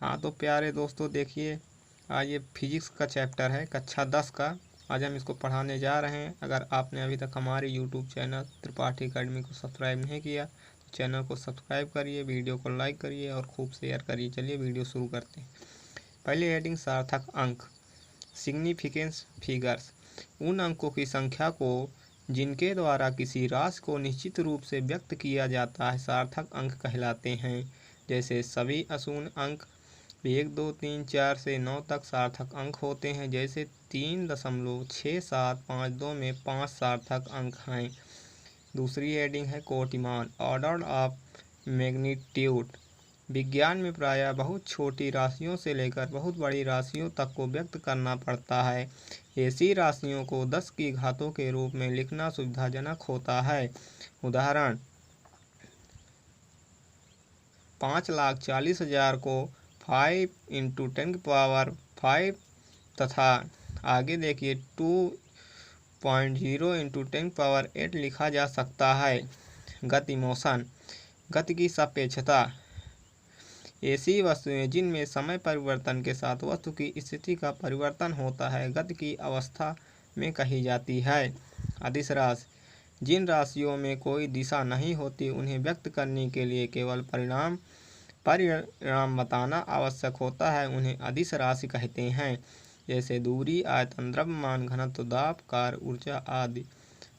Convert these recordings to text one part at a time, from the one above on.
हाँ तो प्यारे दोस्तों देखिए, आज ये फिजिक्स का चैप्टर है कक्षा 10 का। आज हम इसको पढ़ाने जा रहे हैं। अगर आपने अभी तक हमारे यूट्यूब चैनल त्रिपाठी अकेडमी को सब्सक्राइब नहीं किया तो चैनल को सब्सक्राइब करिए, वीडियो को लाइक करिए और खूब शेयर करिए। चलिए वीडियो शुरू करते हैं। पहले हेडिंग सार्थक अंक, सिग्निफिकेंस फिगर्स। उन अंकों की संख्या को जिनके द्वारा किसी राशि को निश्चित रूप से व्यक्त किया जाता है सार्थक अंक कहलाते हैं। जैसे सभी अशून्य अंक 1, 2, 3, 4 से 9 तक सार्थक अंक होते हैं। जैसे 3.6752 में 5 सार्थक अंक हैं। दूसरी हेडिंग है कोटिमान, ऑर्डर ऑफ मैग्नीट्यूड। विज्ञान में प्रायः बहुत छोटी राशियों से लेकर बहुत बड़ी राशियों तक को व्यक्त करना पड़ता है। ऐसी राशियों को 10 की घातों के रूप में लिखना सुविधाजनक होता है। उदाहरण 5,40,000 को 5 × 10⁵ तथा आगे देखिए 2.0 × 10⁸ लिखा जा सकता है। गति मोशन, गति की सापेक्षता। ऐसी वस्तुएं जिनमें समय परिवर्तन के साथ वस्तु की स्थिति का परिवर्तन होता है गति की अवस्था में कही जाती है। अदिश राशि, जिन राशियों में कोई दिशा नहीं होती उन्हें व्यक्त करने के लिए केवल परिणाम बताना आवश्यक होता है, उन्हें अदिश राशि कहते हैं। जैसे दूरी, आयतन, द्रव्यमान, घनत्व, दाब, कार्य, ऊर्जा आदि।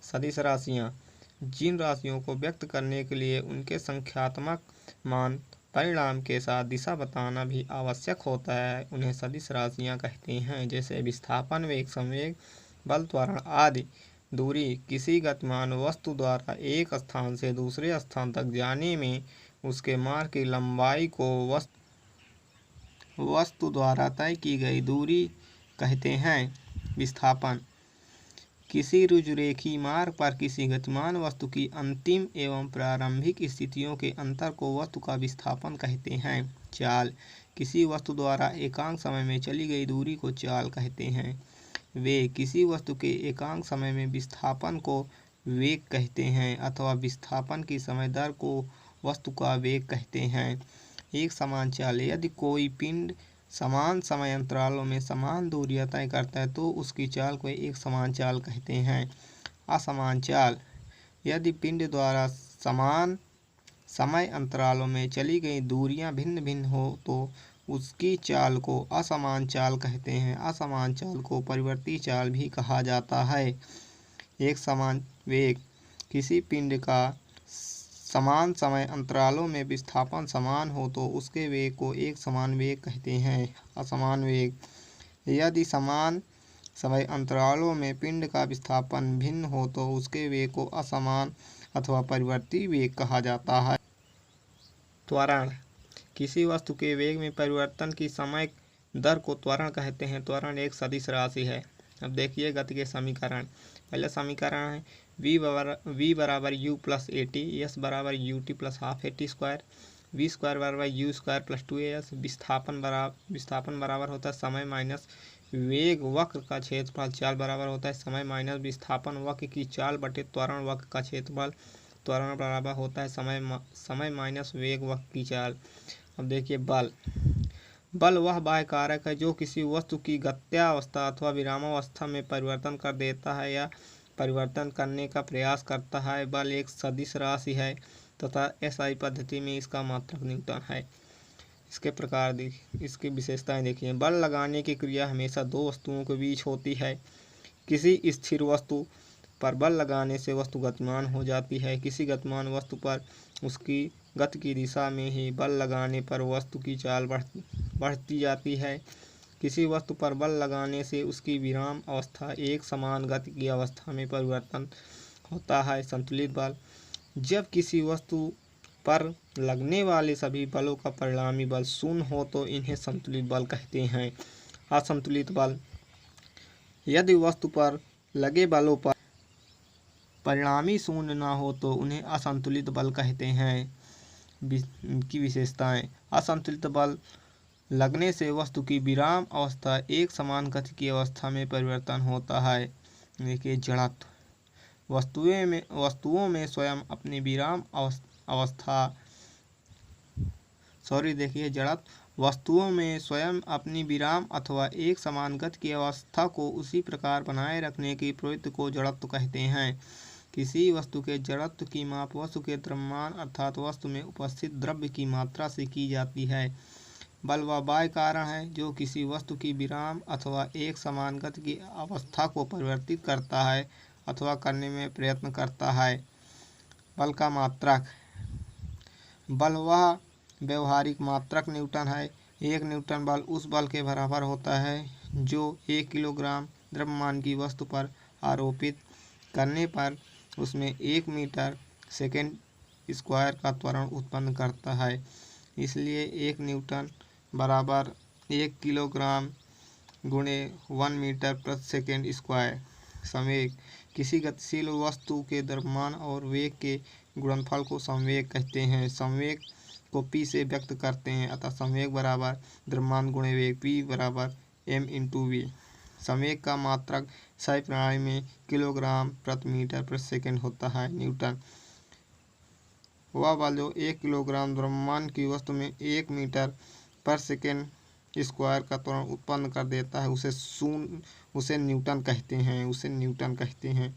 सदिश राशियाँ, जिन राशियों को व्यक्त करने के लिए उनके संख्यात्मक मान परिणाम के साथ दिशा बताना भी आवश्यक होता है उन्हें सदिश राशियाँ कहते हैं। जैसे विस्थापन, वेग, संवेग, बल, त्वरण आदि। दूरी, किसी गतिमान वस्तु द्वारा एक स्थान से दूसरे स्थान तक जाने में उसके मार्ग की लंबाई को वस्तु द्वारा तय की गई दूरी कहते हैं। विस्थापन, किसी रुजुरेखी मार्ग पर किसी गतिमान वस्तु की अंतिम एवं प्रारंभिक स्थितियों के अंतर को वस्तु का विस्थापन कहते हैं। चाल, किसी वस्तु द्वारा एकांक समय में चली गई दूरी को चाल कहते हैं। वेग, किसी वस्तु के एकांक समय में विस्थापन को वेग कहते हैं अथवा विस्थापन की समय दर को वस्तु का वेग कहते हैं। एक समान चाल, यदि कोई पिंड समान समय अंतरालों में समान दूरियां तय करता है तो उसकी चाल को एक समान चाल कहते हैं। असमान चाल, यदि पिंड द्वारा समान समय अंतरालों में चली गई दूरियां भिन्न भिन्न हो तो उसकी चाल को असमान चाल कहते हैं। असमान चाल को परिवर्ती चाल भी कहा जाता है। एक समान वेग, किसी पिंड का समान समय अंतरालों में विस्थापन समान हो तो उसके वेग को एक समान वेग कहते हैं। असमान वेग, यदि समान समय अंतरालों में पिंड का विस्थापन भिन्न हो तो उसके वेग को असमान अथवा परिवर्ती वेग कहा जाता है। त्वरण, किसी वस्तु के वेग में परिवर्तन की समय दर को त्वरण कहते हैं। त्वरण एक सदिश राशि है। अब देखिए गति के समीकरण। पहला समीकरण है v बराबर u plus A T, S बराबर U T plus half A T square, V square बराबर यू स्क्वायर प्लस 2as। विस्थापन बराबर होता है समय माइनस वेग वक्र का क्षेत्रफल। चाल बराबर होता है समय माइनस विस्थापन वक्र की चाल बटे त्वरण वक्र का क्षेत्रफल। त्वरण बराबर होता है समय माइनस वेग वक्र की चाल। अब देखिए बल, बल वह बाह्य कारक है जो किसी वस्तु की गत्यावस्था अथवा विरामावस्था में परिवर्तन कर देता है या परिवर्तन करने का प्रयास करता है। बल एक सदिश राशि है तथा एसआई पद्धति में इसका मात्रक न्यूटन है। इसके प्रकार देखिए, इसकी विशेषताएं देखिए। बल लगाने की क्रिया हमेशा दो वस्तुओं के बीच होती है। किसी स्थिर वस्तु पर बल लगाने से वस्तु गतिमान हो जाती है। किसी गतिमान वस्तु पर उसकी गति की दिशा में ही बल लगाने पर वस्तु की चाल बढ़ती जाती है। किसी वस्तु पर बल लगाने से उसकी विराम अवस्था एक समान गति की अवस्था में परिवर्तन होता है। संतुलित बल, जब किसी वस्तु पर लगने वाले सभी बलों का परिणामी बल शून्य हो तो इन्हें संतुलित बल कहते हैं। असंतुलित बल, यदि वस्तु पर लगे बलों पर परिणामी शून्य न हो तो उन्हें असंतुलित बल कहते हैं। की विशेषताएं, असंतुलित बल लगने से वस्तु की विराम अवस्था एक समान गति की अवस्था में परिवर्तन होता है। देखिए जड़त्व, वस्तुओं में स्वयं अपनी विराम अवस्था देखिए जड़त्व, वस्तुओं में स्वयं अपनी विराम अथवा एक समान गति की अवस्था को उसी प्रकार बनाए रखने की प्रवृत्ति को जड़त्व कहते हैं। किसी वस्तु के जड़त्व की माप वस्तु के द्रव्यमान अर्थात वस्तु में उपस्थित द्रव्य की मात्रा से की जाती है। बल वह बाह्य कारण है जो किसी वस्तु की विराम अथवा एक समान गति की अवस्था को परिवर्तित करता है अथवा करने में प्रयत्न करता है। बल का मात्रक। बल वह व्यवहारिक मात्रक न्यूटन है। एक न्यूटन बल उस बल के बराबर होता है जो 1 किलोग्राम द्रव्यमान की वस्तु पर आरोपित करने पर उसमें 1 मीटर सेकेंड स्क्वायर का त्वरण उत्पन्न करता है। इसलिए 1 न्यूटन बराबर 1 किलोग्राम गुणे 1 मीटर प्रति सेकेंड स्क्वायर। संवेग। किसी गतिशील वस्तु के द्रव्यमान और वेग के गुणनफल को संवेग कहते हैं। संवेग को p से व्यक्त करते हैं, अतः संवेग बराबर द्रव्यमान गुणे वेग, p बराबर m/v। संवेग का मात्रक सही प्रणाली में किलोग्राम प्रति मीटर प्रति सेकेंड होता है। न्यूटन वह बल जो 1 किलोग्राम द्रव्यमान की वस्तु में 1 मीटर पर सेकेंड स्क्वायर का त्वरण उत्पन्न कर देता है उसे न्यूटन कहते हैं।